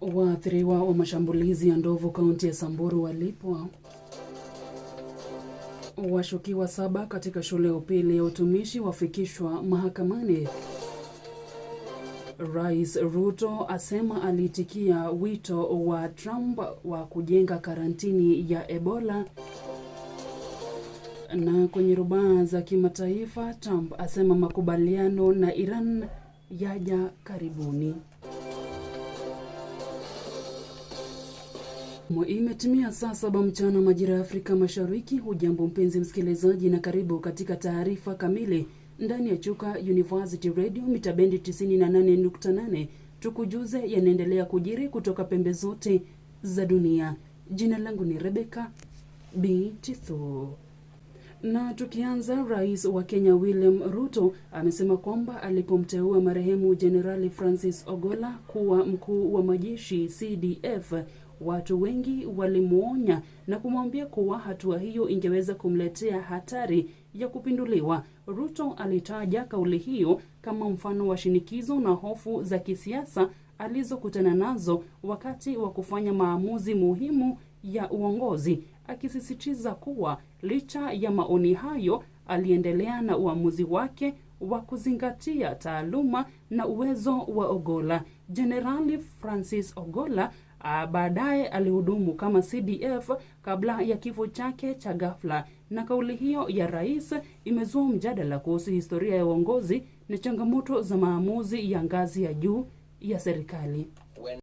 Waathiriwa wa mashambulizi ya ndovu kaunti ya Samburu walipwa. Washukiwa 7 katika shule ya upili ya utumishi wafikishwa mahakamani. Rais Ruto asema aliitikia wito wa Trump wa kujenga karantini ya Ebola. Na kwenye rubaa za kimataifa, Trump asema makubaliano na Iran yaja karibuni. Imetimia saa 7 mchana majira ya Afrika Mashariki. Hujambo mpenzi msikilizaji na karibu katika taarifa kamili ndani ya Chuka University Radio mitabendi 98.8. Tukujuze yanaendelea kujiri kutoka pembe zote za dunia. Jina langu ni Rebecca Bitithu. Na tukianza, rais wa Kenya William Ruto amesema kwamba alipomteua marehemu Jenerali Francis Ogolla kuwa mkuu wa majeshi CDF, watu wengi walimuonya na kumwambia kuwa hatua hiyo ingeweza kumletea hatari ya kupinduliwa. Ruto alitaja kauli hiyo kama mfano wa shinikizo na hofu za kisiasa alizokutana nazo wakati wa kufanya maamuzi muhimu ya uongozi, akisisitiza kuwa licha ya maoni hayo aliendelea na uamuzi wake wa kuzingatia taaluma na uwezo wa Ogolla. Jenerali Francis Ogolla baadaye alihudumu kama CDF kabla ya kifo chake cha ghafla, na kauli hiyo ya rais imezua mjadala kuhusu historia ya uongozi na changamoto za maamuzi ya ngazi ya juu ya serikali.